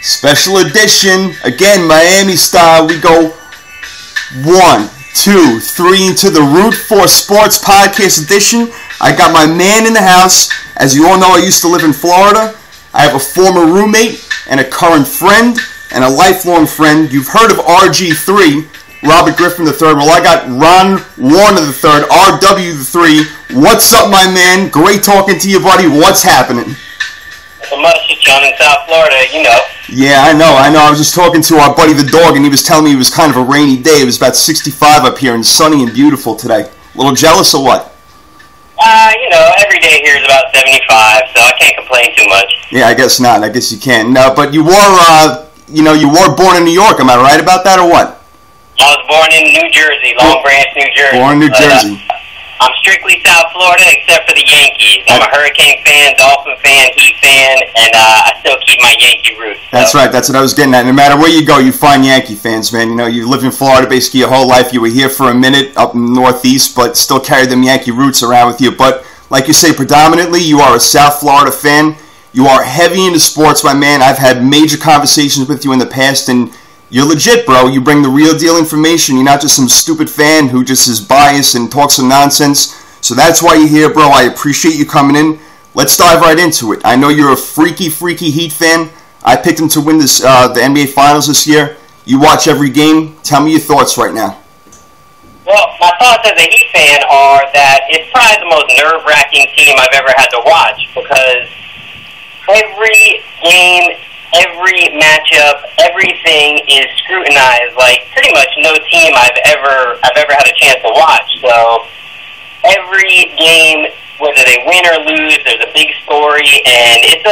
Special edition, again, Miami style. We go 1, 2, 3 into the Root 4 Sports Podcast edition. I got my man in the house. As you all know, I used to live in Florida. I have a former roommate and a current friend and a lifelong friend. You've heard of RG3, Robert Griffin III. Well, I got Ron Warner III, RW3. What's up, my man? Great talking to you, buddy. What's happening? So much, John, in South Florida, you know. Yeah, I know. I was just talking to our buddy the dog, and he was telling me it was kind of a rainy day. It was about 65 up here and sunny and beautiful today. A little jealous or what? Every day here is about 75, so I can't complain too much. Yeah, I guess not. I guess you can. No, but you were born in New York. Am I right about that or what? I was born in New Jersey, Long Branch, New Jersey. Born in New Jersey. I'm strictly South Florida except for the Yankees. I'm a Hurricane fan, Dolphin fan, Heat fan, and I still keep my Yankee roots. That's right. That's what I was getting at. No matter where you go, you find Yankee fans, man. You know, you live in Florida basically your whole life. You were here for a minute up in the Northeast, but still carry them Yankee roots around with you. But like you say, predominantly you are a South Florida fan. You are heavy into sports, my man. I've had major conversations with you in the past, and you're legit, bro. You bring the real deal information. You're not just some stupid fan who just is biased and talks some nonsense. So that's why you're here, bro. I appreciate you coming in. Let's dive right into it. I know you're a freaky Heat fan. I picked them to win this the NBA Finals this year. You watch every game. Tell me your thoughts right now. Well, my thoughts as a Heat fan are that it's probably the most nerve-wracking team I've ever had to watch because every game, every matchup, everything is scrutinized like pretty much no team I've ever had a chance to watch. So every game, whether they win or lose, there's a big story, and it's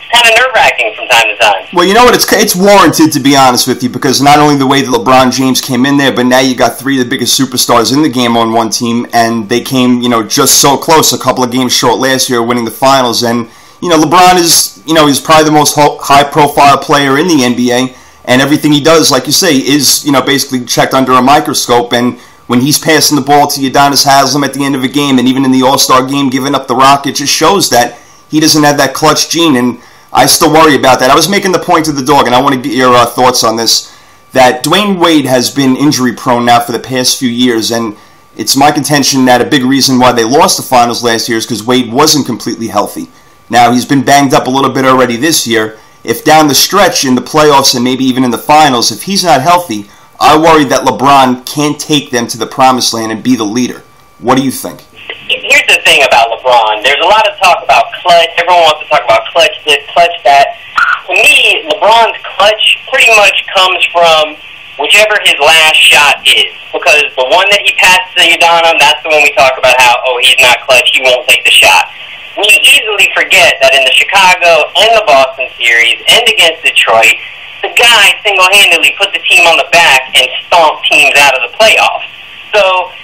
kind of nerve-wracking from time to time. Well, you know what? It's warranted, to be honest with you, because not only the way that LeBron James came in there, but now you got three of the biggest superstars in the game on one team, and they came, just so close, a couple of games short last year, winning the finals. And LeBron is, he's probably the most high-profile player in the NBA, and everything he does, like you say, is, basically checked under a microscope. And when he's passing the ball to Udonis Haslem at the end of a game, and even in the All-Star game, giving up the rock, it just shows that he doesn't have that clutch gene, and I still worry about that. I was making the point to the dog, and I want to get your thoughts on this, that Dwayne Wade has been injury-prone now for the past few years, and it's my contention that a big reason why they lost the finals last year is because Wade wasn't completely healthy. Now, he's been banged up a little bit already this year. If down the stretch in the playoffs and maybe even in the finals, if he's not healthy, I worry that LeBron can't take them to the promised land and be the leader. What do you think? Here's the thing about LeBron. There's a lot of talk about clutch. Everyone wants to talk about clutch this, clutch that. To me, LeBron's clutch pretty much comes from whichever his last shot is. Because the one that he passed to Udonis, that's the one we talk about how, he's not clutch, he won't take the shot. We easily forget that in the Chicago and the Boston series and against Detroit, the guy single-handedly put the team on the back and stomped teams out of the playoffs. So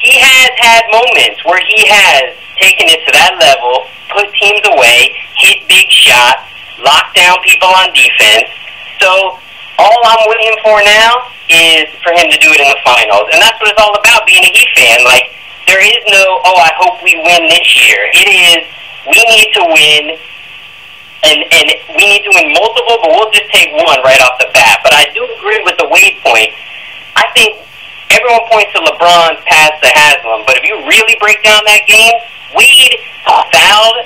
he has had moments where he has taken it to that level, put teams away, hit big shots, locked down people on defense. So all I'm waiting for now is for him to do it in the finals. And that's what it's all about, being a Heat fan. Like, there is no, I hope we win this year. It is, we need to win, and we need to win multiple, but we'll just take one right off the bat. But I do agree with the Wade point. I think everyone points to LeBron's pass to Haslem, but if you really break down that game, Wade fouled,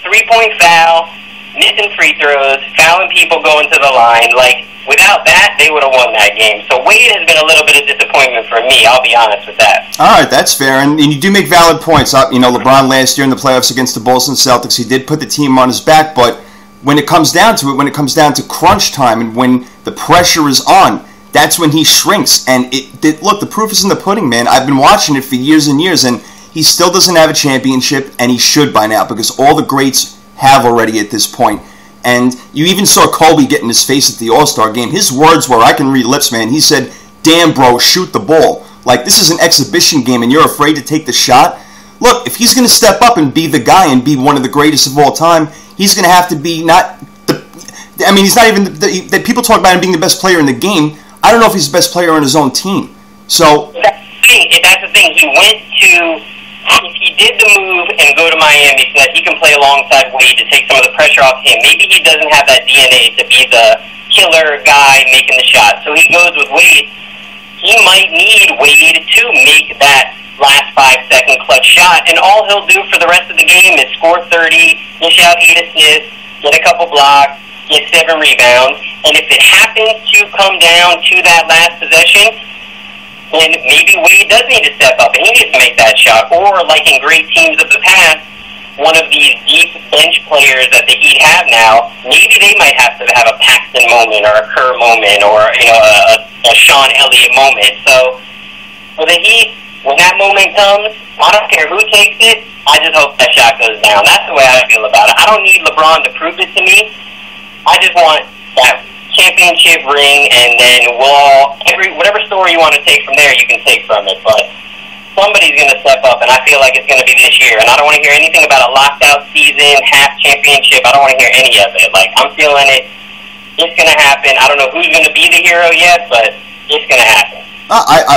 three-point foul, missing free throws, fouling people going to the line. Like, without that, they would have won that game. So Wade has been a little bit of disappointment for me, I'll be honest with that. All right, that's fair. And you do make valid points. LeBron last year in the playoffs against the Boston Celtics, he did put the team on his back, but when it comes down to it, when it comes down to crunch time and when the pressure is on, that's when he shrinks. And look, the proof is in the pudding, man. I've been watching it for years and years, and he still doesn't have a championship, and he should by now because all the greats have already at this point. And you even saw Kobe get in his face at the All-Star game. His words were, I can read lips, man. He said, "Damn, bro, shoot the ball." Like, this is an exhibition game, and you're afraid to take the shot? Look, if he's going to step up and be the guy and be one of the greatest of all time, he's going to have to be he's not even that people talk about him being the best player in the game. I don't know if he's the best player on his own team. So that's the thing. He went to if he did the move and go to Miami so that he can play alongside Wade to take some of the pressure off him, maybe he doesn't have that DNA to be the killer guy making the shot. So he goes with Wade. He might need Wade to make that last 5-second clutch shot, and all he'll do for the rest of the game is score 30, dish out 8 assists, get a couple blocks, get 7 rebounds, and if it happens to come down to that last possession, then maybe Wade does need to step up and he needs to make that shot. Or, like in great teams of the past, one of these deep bench players that the Heat have now, maybe they might have to have a Paxton moment or a Kerr moment or a Sean Elliott moment. So for the Heat, when that moment comes, I don't care who takes it, I just hope that shot goes down. That's the way I feel about it. I don't need LeBron to prove it to me. I just want that championship ring, and then whatever story you want to take from there, you can take from it. But somebody's going to step up, and I feel like it's going to be this year. And I don't want to hear anything about a locked-out season, half championship. I don't want to hear any of it. Like, I'm feeling it. It's going to happen. I don't know who's going to be the hero yet, but it's going to happen.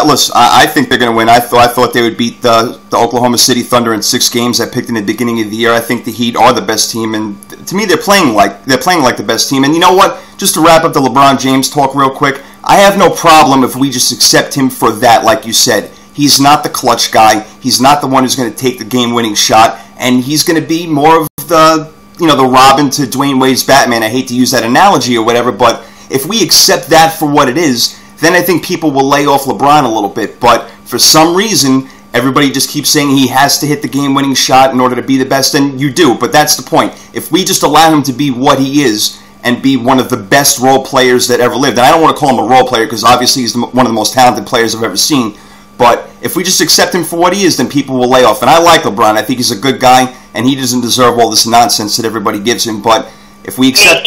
Listen, I think they're going to win. I thought they would beat the Oklahoma City Thunder in 6 games I picked in the beginning of the year. I think the Heat are the best team, and to me, they're playing like the best team. And you know what? Just to wrap up the LeBron James talk real quick, I have no problem if we just accept him for that, like you said. He's not the clutch guy. He's not the one who's going to take the game-winning shot, and he's going to be more of the Robin to Dwayne Wade's Batman. I hate to use that analogy or whatever, but if we accept that for what it is, then I think people will lay off LeBron a little bit. But for some reason, everybody just keeps saying he has to hit the game-winning shot in order to be the best, and you do. But that's the point. If we just allow him to be what he is and be one of the best role players that ever lived, and I don't want to call him a role player because obviously he's one of the most talented players I've ever seen, but if we just accept him for what he is, then people will lay off. And I like LeBron. I think he's a good guy, and he doesn't deserve all this nonsense that everybody gives him. But if we accept...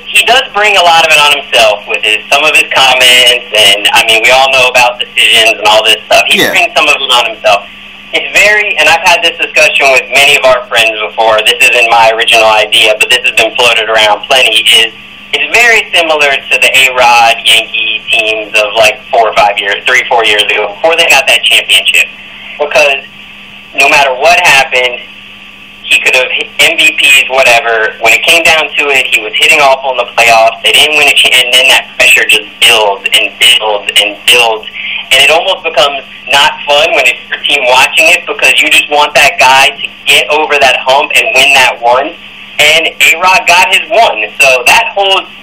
He does bring a lot of it on himself with some of his comments, and, I mean, we all know about decisions and all this stuff. He brings some of it on himself. It's and I've had this discussion with many of our friends before. This isn't my original idea, but this has been floated around plenty, it's very similar to the A-Rod Yankee teams of like 3 or 4 years ago, before they got that championship. Because no matter what happened, he could have hit MVPs, whatever. When it came down to it, he was hitting awful in the playoffs. They didn't win and then that pressure just builds and builds and builds. And it almost becomes not fun when it's your team watching it because you just want that guy to get over that hump and win that one. And A-Rod got his one. So that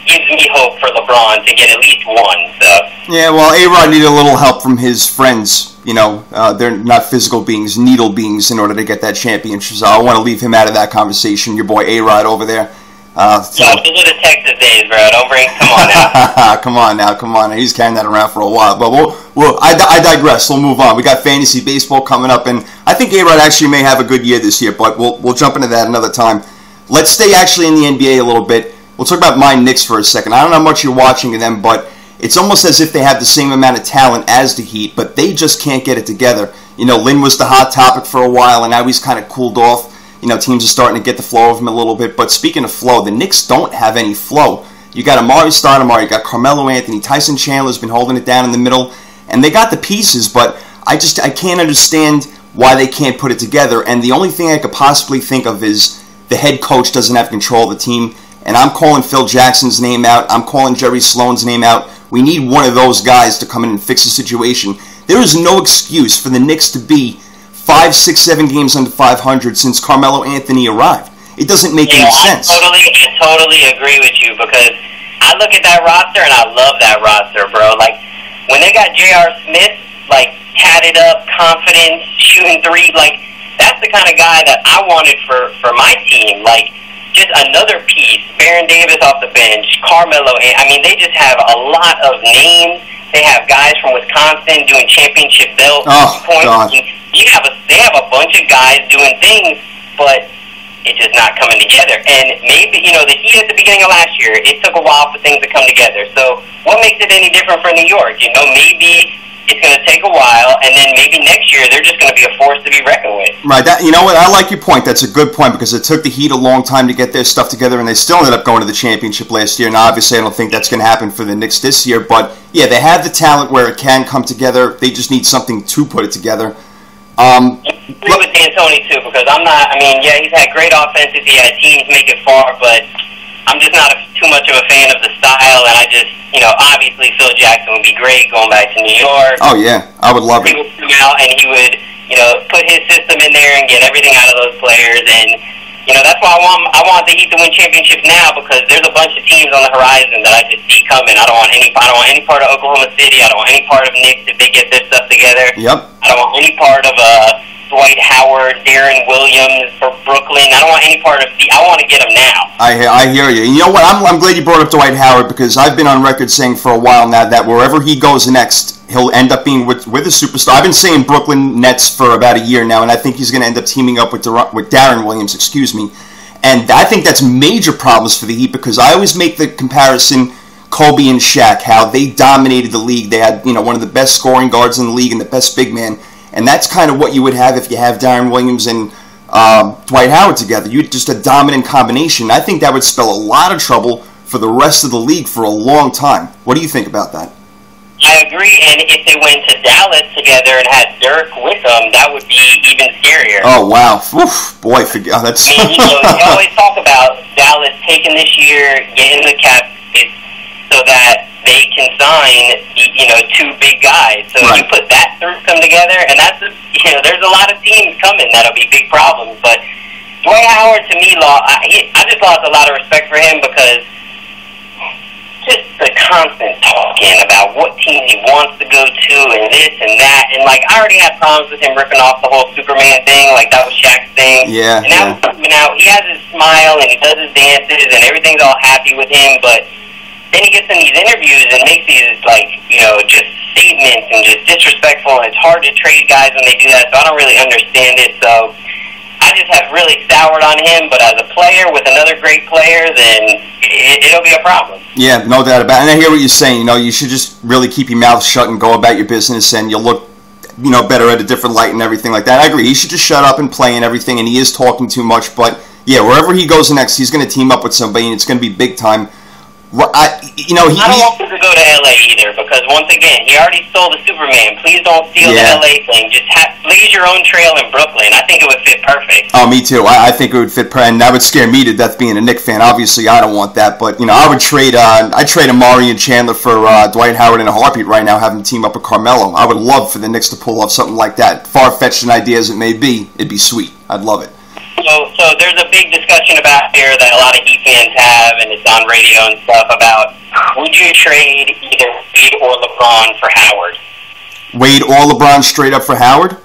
gives me hope for LeBron to get at least one. So. Yeah, well, A-Rod needed a little help from his friends. They're not physical beings, needle beings in order to get that championship. So I want to leave him out of that conversation. Your boy A-Rod over there. Those are the Texas days, bro. Come on now. Come on. He's carrying that around for a while. But I digress. We'll move on. We got fantasy baseball coming up, and I think A-Rod actually may have a good year this year, but we'll jump into that another time. Let's stay actually in the NBA a little bit. We'll talk about my Knicks for a second. I don't know how much you're watching of them, but it's almost as if they have the same amount of talent as the Heat, but they just can't get it together. Lin was the hot topic for a while, and now he's kind of cooled off. Teams are starting to get the flow of him a little bit. But speaking of flow, the Knicks don't have any flow. You got Amari Stoudemire, you got Carmelo Anthony, Tyson Chandler's been holding it down in the middle, and they got the pieces, but I can't understand why they can't put it together. And the only thing I could possibly think of is the head coach doesn't have control of the team. And I'm calling Phil Jackson's name out. I'm calling Jerry Sloan's name out. We need one of those guys to come in and fix the situation. There is no excuse for the Knicks to be 5, 6, 7 games under 500 since Carmelo Anthony arrived. It doesn't make any sense. I totally agree with you because I look at that roster and I love that roster, bro. Like, when they got J.R. Smith, like, tatted up, confident, shooting 3, like, that's the kind of guy that I wanted for my team. Like, just another piece. Baron Davis off the bench, Carmelo. I mean, they just have a lot of names. They have guys from Wisconsin doing championship belt points. They have a bunch of guys doing things, but it's just not coming together. And maybe, the Heat at the beginning of last year, it took a while for things to come together. So what makes it any different for New York? Maybe it's going to take a while, and then maybe next year they're just going to be a force to be reckoned with. Right. You know what? I like your point. That's a good point because it took the Heat a long time to get their stuff together, and they still ended up going to the championship last year. Now, obviously, I don't think that's going to happen for the Knicks this year, but they have the talent where it can come together. They just need something to put it together. agree with D'Antoni too, because I'm not. I mean, yeah, he's had great offenses. He had teams make it far, but I'm just not too much of a fan of the style. And I just, obviously Phil Jackson would be great going back to New York. Oh yeah, I would love it. He would come out and he would, put his system in there and get everything out of those players. And that's why I want the Heat to win championships now, because there's a bunch of teams on the horizon that I just see coming. I don't want any part of Oklahoma City. I don't want any part of Knicks if they get their stuff together. Yep. I don't want any part of Dwight Howard, Darren Williams for Brooklyn. I don't want any part of I want to get them now. I hear you. You know what? I'm glad you brought up Dwight Howard, because I've been on record saying for a while now that wherever he goes next, he'll end up being with a superstar. I've been saying Brooklyn Nets for about a year now, and I think he's going to end up teaming up with Darren Williams, And I think that's major problems for the Heat, because I always make the comparison Kobe and Shaq, how they dominated the league. They had one of the best scoring guards in the league and the best big man. And that's kind of what you would have if you have Darren Williams and Dwight Howard together. You'd just a dominant combination. I think that would spell a lot of trouble for the rest of the league for a long time. What do you think about that? I agree, and if they went to Dallas together and had Dirk with them, that would be even scarier. Oh, wow. Oof, boy, that's... I mean, you always talk about Dallas taking this year, getting the cap so that they can sign, two big guys. So right. You put that through them together, and that's, there's a lot of teams coming that'll be big problems. But Dwight Howard, to me, I just lost a lot of respect for him, because just the constant talking about what team he wants to go to and this and that. And, I already had problems with him ripping off the whole Superman thing. That was Shaq's thing. Yeah. And now he's coming out. He has his smile and he does his dances and everything's all happy with him. But then he gets in these interviews and makes these, just statements and just disrespectful. And it's hard to trade guys when they do that. So I don't really understand it. So I just have really soured on him, but as a player with another great player, then it'll be a problem. Yeah, no doubt about it. And I hear what you're saying. You should just really keep your mouth shut and go about your business, and you'll look, better at a different light and everything like that. I agree. He should just shut up and play and everything, and he is talking too much. But, yeah, wherever he goes next, he's going to team up with somebody, and it's going to be big time. I don't want him to go to LA either, because once again, he already stole the Superman. Please don't steal the LA thing. Just blaze your own trail in Brooklyn. I think it would fit perfect. Oh, me too. I think it would fit perfect, and that would scare me to death being a Knicks fan. Obviously, I don't want that, but I would trade. I'd trade Amari and Chandler for Dwight Howard in a heartbeat right now, having team up with Carmelo. I would love for the Knicks to pull off something like that. Far-fetched an idea as it may be, it'd be sweet. I'd love it. So there's a big discussion about here that a lot of Heat fans have, and it's on radio and stuff, about would you trade either Wade or LeBron for Howard? Wade or LeBron straight up for Howard?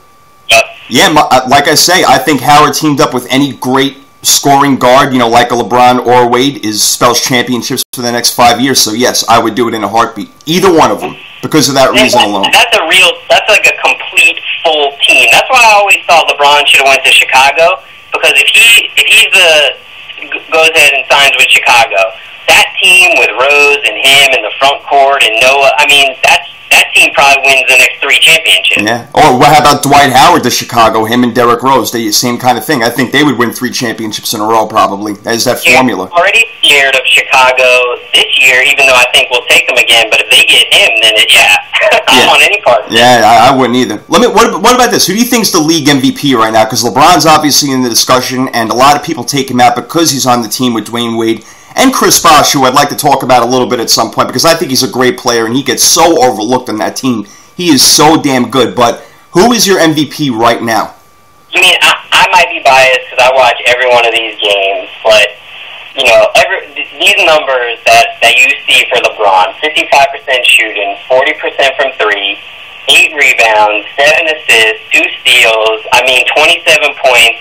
Yep. Yeah, like I say, I think Howard teamed up with any great scoring guard, like a LeBron or Wade, spells championships for the next 5 years. So yes, I would do it in a heartbeat. Either one of them, because of that reason alone. That's like a complete full team. That's why I always thought LeBron should have went to Chicago. Because if he goes ahead and signs with Chicago, that team with Rose and him in the front court and Noah, that team probably wins the next 3 championships. Yeah. Or how about Dwight Howard to Chicago, him and Derrick Rose? They same kind of thing. I think they would win 3 championships in a row probably. As that formula. I'm already scared of Chicago this year, even though I think we'll take them again. But if they get him, then I don't want any part of it. Yeah, I wouldn't either. What about this? Who do you think's the league MVP right now? Because LeBron's obviously in the discussion, and a lot of people take him out because he's on the team with Dwayne Wade. And Chris Bosh, who I'd like to talk about a little bit at some point, because I think he's a great player, and he gets so overlooked on that team. He is so damn good. But who is your MVP right now? I might be biased because I watch every one of these games, but these numbers that you see for LeBron: 55% shooting, 40% from 3, 8 rebounds, 7 assists, 2 steals. 27 points.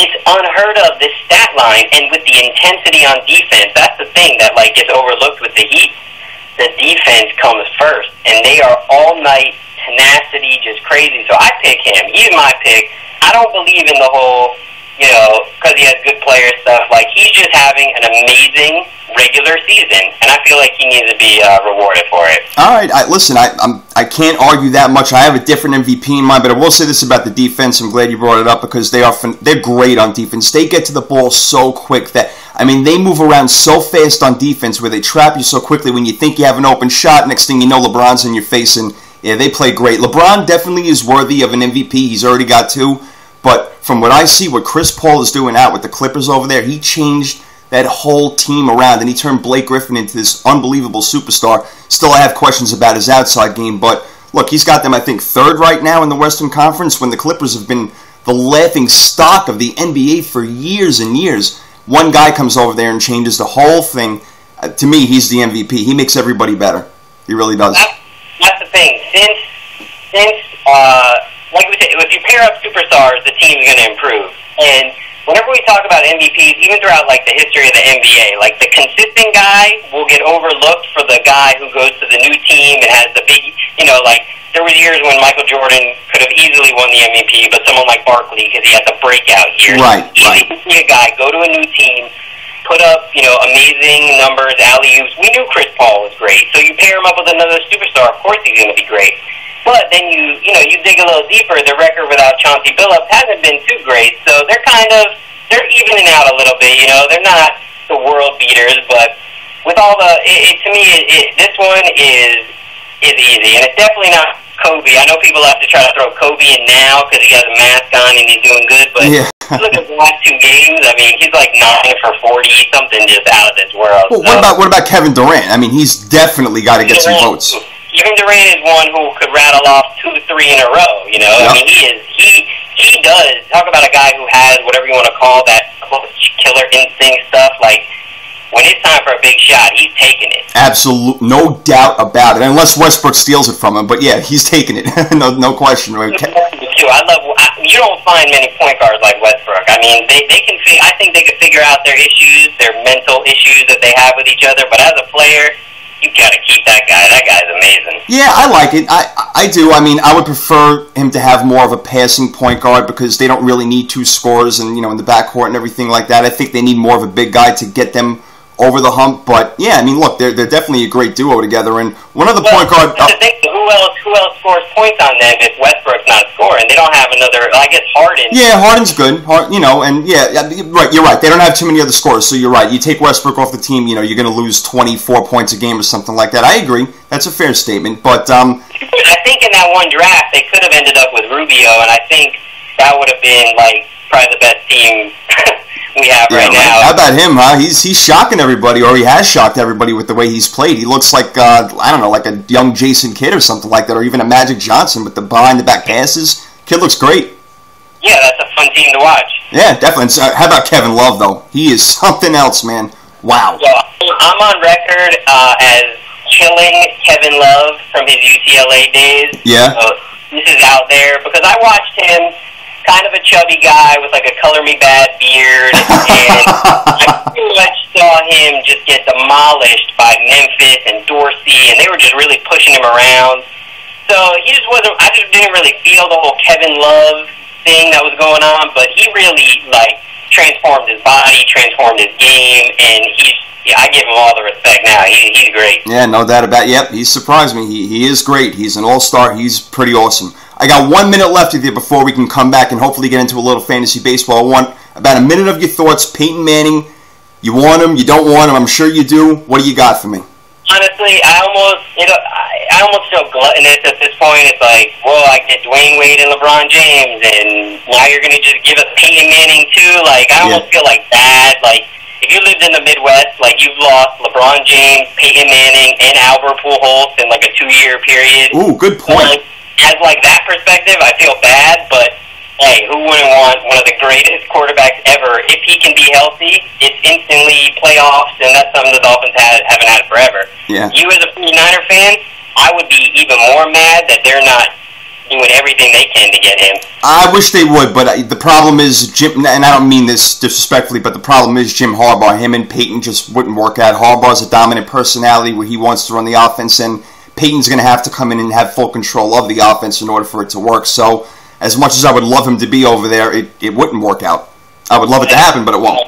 It's unheard of, this stat line, and with the intensity on defense, that's the thing that gets overlooked with the Heat. The defense comes first, and they are all night tenacity, just crazy. So I pick him. He's my pick. I don't believe in the whole, because he has good player stuff. He's just having an amazing regular season, and I feel like he needs to be rewarded for it. All right, listen, I can't argue that much. I have a different MVP in mind, but I will say this about the defense. I'm glad you brought it up, because they're great on defense. They get to the ball so quick that, they move around so fast on defense where they trap you so quickly when you think you have an open shot. Next thing you know, LeBron's in your face, and yeah, they play great. LeBron definitely is worthy of an MVP. He's already got 2. But from what I see, what Chris Paul is doing out with the Clippers over there, he changed that whole team around, and he turned Blake Griffin into this unbelievable superstar. Still, I have questions about his outside game, but look, he's got them, I think, third right now in the Western Conference, when the Clippers have been the laughing stock of the NBA for years and years. One guy comes over there and changes the whole thing. To me, he's the MVP. He makes everybody better. He really does. That's the thing. Since like we said, if you pair up superstars, the team's going to improve. And whenever we talk about MVPs, even throughout like the history of the NBA, like the consistent guy will get overlooked for the guy who goes to the new team and has the big, like there was years when Michael Jordan could have easily won the MVP, but someone like Barkley, because he had the breakout years. Right. Easy to see a guy go to a new team, put up, amazing numbers, alley-oops. We knew Chris Paul was great, so you pair him up with another superstar, of course he's going to be great. But then you dig a little deeper, the record without Chauncey Billups hasn't been too great, so they're evening out a little bit, They're not the world beaters, but with all this one is easy, and it's definitely not Kobe. I know people have to try to throw Kobe in now because he has a mask on and he's doing good, but look at the last two games. I mean, he's like 9 for 40, something just out of this world. Well, what about Kevin Durant? I mean, he's definitely got to get some votes. Kevin Durant is one who could rattle off 2-3 in a row. Yep. I mean, he does. Talk about a guy who has whatever you want to call that killer instinct stuff. Like when it's time for a big shot, he's taking it. Absolutely, no doubt about it. Unless Westbrook steals it from him, but yeah, he's taking it. no question. Right? You don't find many point guards like Westbrook. I mean, they can. I think they can figure out their issues, their mental issues that they have with each other. But as a player, you got to keep that guy. That guy's amazing. Yeah, I like it. I do. I mean, I would prefer him to have more of a passing point guard because they don't really need two scorers and in the backcourt and everything like that. I think they need more of a big guy to get them over the hump. But yeah, I mean, look, they're definitely a great duo together. And one of the point guard. Who else scores points on them if Westbrook's not scoring? They don't have another. I guess Harden. Yeah, Harden's good. And right. You're right. They don't have too many other scorers, so you're right. You take Westbrook off the team, you're going to lose 24 points a game or something like that. I agree. That's a fair statement. But I think in that one draft they could have ended up with Rubio, and I think that would have been like probably the best team we have right now. How about him, huh? He's shocking everybody, or he has shocked everybody with the way he's played. He looks like, I don't know, like a young Jason Kidd or something like that, or even a Magic Johnson with the behind-the-back passes. Kid looks great. Yeah, that's a fun team to watch. Yeah, definitely. So, how about Kevin Love, though? He is something else, man. Wow. So, I'm on record as killing Kevin Love from his UCLA days. Yeah. So, this is out there, because I watched him, kind of a chubby guy with like a color me bad beard, and I pretty much saw him just get demolished by Memphis and Dorsey, and they were just really pushing him around. So he just wasn't. I just didn't really feel the whole Kevin Love thing that was going on, but he really transformed his body, transformed his game, and I give him all the respect now. He's great. Yeah, no doubt about it. Yep, he surprised me. He is great. He's an all-star. He's pretty awesome. I got 1 minute left with you before we can come back and hopefully get into a little fantasy baseball. I want about a minute of your thoughts. Peyton Manning, you want him, you don't want him, I'm sure you do. What do you got for me? Honestly, I almost feel gluttonous at this point. It's like, well, I get Dwayne Wade and LeBron James, and now you're going to just give us Peyton Manning too? Like, I almost feel like bad. Like, if you lived in the Midwest, like, you've lost LeBron James, Peyton Manning, and Albert Pujols in like a 2-year period. Ooh, good point. As like that perspective, I feel bad, but hey, who wouldn't want one of the greatest quarterbacks ever? If he can be healthy, it's instantly playoffs, and that's something the Dolphins haven't had forever. Yeah. You as a 49er fan, I would be even more mad that they're not doing everything they can to get him. I wish they would, but the problem is Jim, and I don't mean this disrespectfully, but the problem is Jim Harbaugh. Him and Peyton just wouldn't work out. Harbaugh's a dominant personality where he wants to run the offense, and Peyton's going to have to come in and have full control of the offense in order for it to work. So, as much as I would love him to be over there, it wouldn't work out. I would love it to happen, but it won't.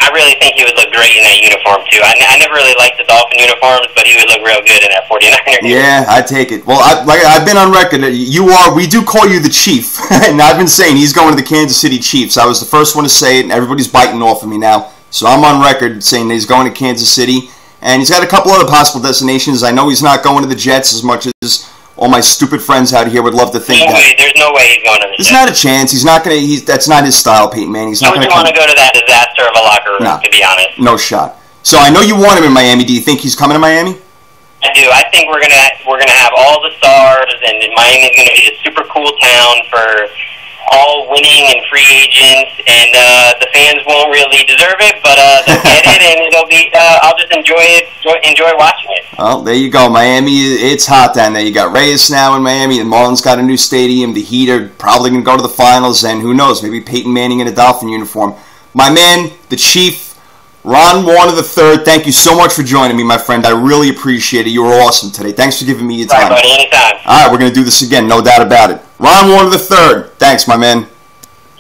I really think he would look great in that uniform, too. I never really liked the Dolphin uniforms, but he would look real good in that 49er uniform. Yeah, I take it. Well, I've been on record. We do call you the Chief, and I've been saying he's going to the Kansas City Chiefs. I was the first one to say it, and everybody's biting off of me now. So I'm on record saying that he's going to Kansas City. And he's got a couple other possible destinations. I know he's not going to the Jets as much as all my stupid friends out here would love to think that. There's no way he's going to the There's not a chance. He's not going to. That's not his style, Peyton Manning. He's not going to want to go to that disaster of a locker room, no, to be honest. No shot. So I know you want him in Miami. Do you think he's coming to Miami? I do. I think we're gonna have all the stars, and Miami's gonna be a super cool town for all winning and free agents, and the fans won't really deserve it, but they'll get it, and it'll be. I'll just enjoy watching it. Well, there you go, Miami. It's hot down there. You got Reyes now in Miami. The Marlins got a new stadium. The Heat are probably gonna go to the finals, and who knows? Maybe Peyton Manning in a Dolphin uniform. My man, the Chief. Ron Warner III, thank you so much for joining me, my friend. I really appreciate it. You were awesome today. Thanks for giving me your time. All right, buddy. Anytime. All right, we're going to do this again, no doubt about it. Ron Warner III, thanks, my man.